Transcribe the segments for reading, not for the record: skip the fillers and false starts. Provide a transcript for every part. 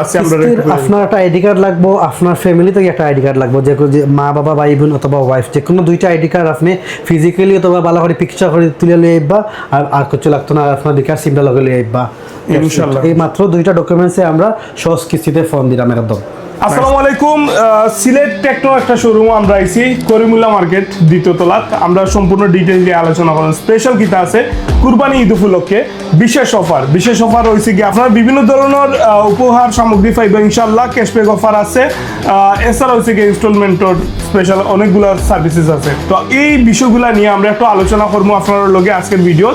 আছে আমরা আপনার একটা আইডি কার্ড লাগবে, আপনার ফ্যামিলি থেকে একটা আইডি কার্ড লাগবে, যে মা বাবা ভাই বোন অথবা ওয়াইফ যে কোনো দুইটা আইডি কার্ড আপনি ফিজিক্যালি অথবা ভালো করে পিকচার করে তুলে নিয়ে আইবা। আর কিছু লাগতো না, আপনার দিকে সিমটা লগে নিয়ে আইবা ইনশাআল্লাহ। এই মাত্র দুইটা ডকুমেন্টসে আমরা সহজ কিস্তিতে ফোন দিলাম একদম। আসসালামু আলাইকুম। সিলেট টেকনো একটা শোরুম আমরা আইছি করিমুল্লাহ মার্কেট দ্বিতীয় তলাত। আমরা সম্পূর্ণ ডিটেইল দিয়ে আলোচনা করব। স্পেশাল কিতা আছে কুরবানি ঈদ উপলক্ষে বিশেষ অফার হইছে কি আপনারা বিভিন্ন ধরনের উপহার সামগ্রী পাইবেন ইনশাআল্লাহ। ক্যাশব্যাক অফার আছে, এছাড়া হইছে কি ইনস্টলমেন্টর স্পেশাল অনেকগুলো সার্ভিসেস আছে। তো এই বিষয়গুলো নিয়ে আমরা একটু আলোচনা করবো আপনাদের লগে আজকের ভিডিও।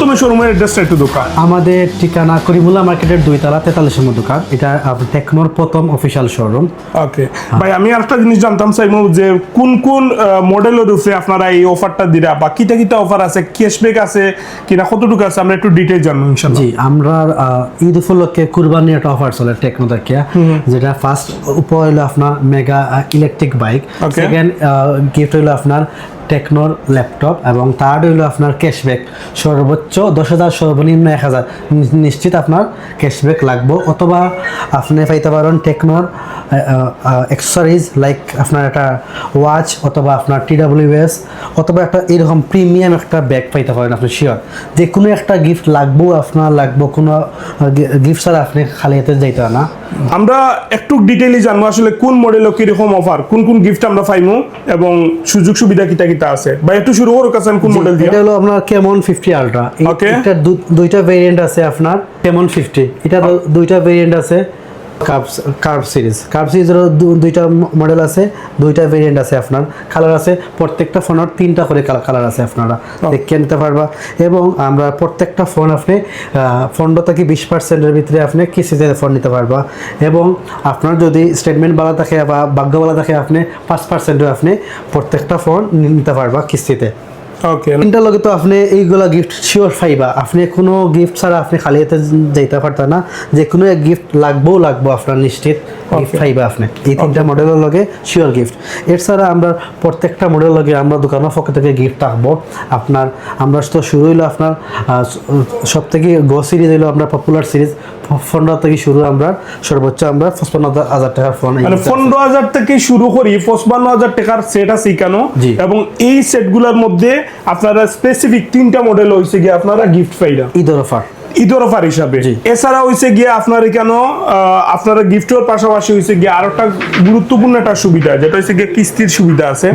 তুমি শোরুমের অ্যাড্রেসটা একটু দোকান। আমাদের ঠিকানা করিমুল্লাহ মার্কেটের 2 তলা 43 নম্বর দোকান। এটা টেকনোর প্রথম অফিশিয়াল শোরুম। ওকে ভাই, আমি আরেকটা জিনিস জানতাম চাইবো যে কোন কোন মডেলের উপরে আপনারা এই অফারটা দিরা, বা কিটা কিটা অফার আছে, ক্যাশব্যাক আছে কিনা, কতটুকু আছে, আমরা একটু ডিটেইল জানবো ইনশাআল্লাহ। জি, আমরা ঈদ উপলক্ষে কুরবানির একটা অফার চলে টেকনো থেকে, যেটা ফার্স্ট উপহার হলো আপনার mega electric bike, second gift হলো আপনার টেকনোর ল্যাপটপ, এবং থার্ড হইলো আপনার ক্যাশব্যাক সর্বোচ্চ 10,000 সর্বনিম্ন 1,000 নিশ্চিত আপনার ক্যাশব্যাক লাগবে। অথবা আপনি পাইতে পারেন টেকনোর অ্যাক্সেসরিজ লাইক আপনার একটা ওয়াচ অথবা আপনার TWS অথবা একটা এরকম প্রিমিয়াম একটা ব্যাগ পাইতে পারেন আপনি শিওর। যে কোনো একটা গিফট লাগবো আপনার, কোনো গিফট ছাড়া আপনি খালি হাতে যাইতে না। আমরা একটু ডিটেইলি জানবো আসলে কোন মডেল কিরকম অফার, কোন কোন গিফট আমরা পাইমু এবং সুযোগ সুবিধা কিটা কিটা আছে। ভাই একটু শুরু করো কাছেন কোন মডেল দিয়ে। এটা হলো আপনার Camon 50 আলট্রা। এটা দুইটা ভেরিয়েন্ট আছে আপনার Camon 50। এটা দুইটা ভেরিয়েন্ট আছে। কার্ভ সিরিজের দুইটা মডেল আছে, দুইটা ভেরিয়েন্ট আছে আপনার। কালার আছে প্রত্যেকটা ফোনের 3টা করে কালার আছে, আপনারা দেখে নিতে পারবা। এবং আমরা প্রত্যেকটা ফোন আপনি 15 থেকে 20% ভিতরে আপনি কিস্তিতে ফোন নিতে পারবা। এবং আপনার যদি স্টেটমেন্ট ভালো থাকে বা ভাগ্য ভালো থাকে আপনি 5% আপনি প্রত্যেকটা ফোন নিতে পারবা কিস্তিতে। ওকে, তিনটার লগে তো আপনি এইগুলা গিফট শিওর পাইবা। আপনি কোনো গিফট ছাড়া আপনি খালি হাতে যাইতে পারতেন না। যে কোনো এক গিফট লাগবো আপনার নিশ্চিত গিফট পাইবা আপনি। এই 3টা মডেলের লগে শিওর গিফট। এছাড়া আমরা প্রত্যেকটা মডেলের লগে আমরা দোকানের পক্ষ থেকে গিফট থাকবো আপনার। আমরা তো শুরু হইলো আপনার সব থেকে গো সিরিজ হইলো আপনার পপুলার সিরিজ। 15 থেকে শুরু, আমরা সর্বোচ্চ আমরা 55,000 টাকার ফোন, মানে 15,000 থেকে শুরু করি 55,000 টাকার সেট আছে কেন। এবং এই সেটগুলোর মধ্যে আপনারা স্পেসিফিক 3টা মডেল হইছে গিয়ে আপনারা গিফট পাইরা ঈদের অফার হিসাবে। এছাড়া হইছে গিয়ে আপনার কেন আপনারা গিফটের পাশাপাশি হইছে গিয়ে আর একটা গুরুত্বপূর্ণ একটা সুবিধা, যেটা হইছে গিয়ে কিস্তির সুবিধা আছে।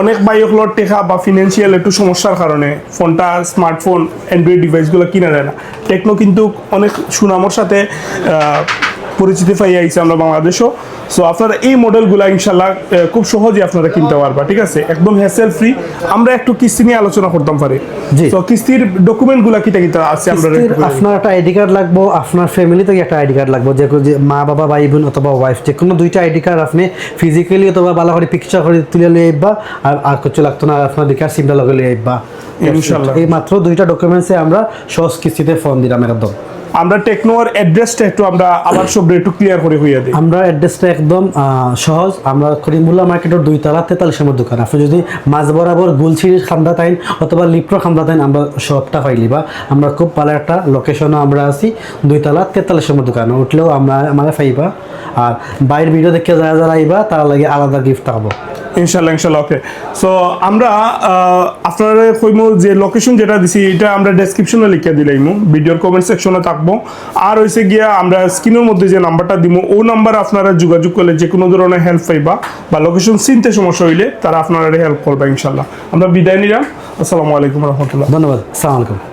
অনেক বাইকগুলোর টেকা বা ফিনান্সিয়াল একটু সমস্যার কারণে ফোনটা স্মার্টফোন অ্যান্ড্রয়েড ডিভাইসগুলো কিনা যায় না। টেকনো কিন্তু অনেক সুনামের সাথে পরিচিতি পাই আইছে আমরা বাংলাদেশও। সো আপনারা এই মডেলগুলো ইনশাল্লাহ খুব সহজে আপনারা কিনতে পারবা, ঠিক আছে, একদম হ্যাসেল ফ্রি। আমরা একটু কিস্তি নিয়ে আলোচনা করতাম পারি। তো কিস্তির ডকুমেন্টগুলো কিটা কিটা আছে? আপনার একটা আইডি কার্ড লাগবে, আপনার ফ্যামিলি থেকে একটা আইডি কার্ড লাগবে, যে মা বাবা ভাই বোন অথবা ওয়াইফ যে কোনো দুইটা আইডি কার্ড আপনি ফিজিক্যালি অথবা ভালো করে পিকচার করে তুলে নিয়ে আইবা। আর কিছু লাগতো না, আপনার দিকে সিমটা লগে নিয়ে আইবা ইনশাআল্লাহ। এই মাত্র দুইটা ডকুমেন্টসে আমরা সহজ কিস্তিতে ফোন দিলাম একদম। আমরা টেকনোর অ্যাড্রেসটা একটু আমরা আবার সব একটু ক্লিয়ার করে হইয়া দিই। আমরা অ্যাড্রেসটা একদম সহজ। আমরা করিমুল্লাহ মার্কেটের 2 তলা 43 নম্বর দোকান। আপনি যদি মাঝ বরাবর গুলছিরির খামদা তাইন অথবা লিপ্টর খামদা তাইন আমরা সবটা পাইলিবা। আমরা খুব ভালো একটা লোকেশনে আমরা আছি, 2 তলা 43 নম্বর দোকান। উঠলেও আমরা পাইবা। আর বাইরের ভিডিও দেখে যারা আইবা তার লাগে আলাদা গিফট থাকবো ইনশাল্লাহ। ওকে, সো আমরা আপনারা কইমু যে লোকেশন যেটা দিছি এটা আমরা ডেসক্রিপশনে লিখে দিলাইমু, ভিডিওর কমেন্ট সেকশনে থাকবো। আর হইছে গিয়া আমরা স্ক্রিনের মধ্যে যে নাম্বারটা দিমু ও নাম্বার আপনারা যোগাযোগ করলে যে কোনো ধরনের হেল্প পাইবা, বা লোকেশন চিনতে সমস্যা হইলে তারা আপনারা হেল্প করবে ইনশাল্লাহ। আমরা বিদায় নিলাম। আসসালামু আলাইকুম রহমতুল্লাহ। ধন্যবাদ। আসসালামু আলাইকুম।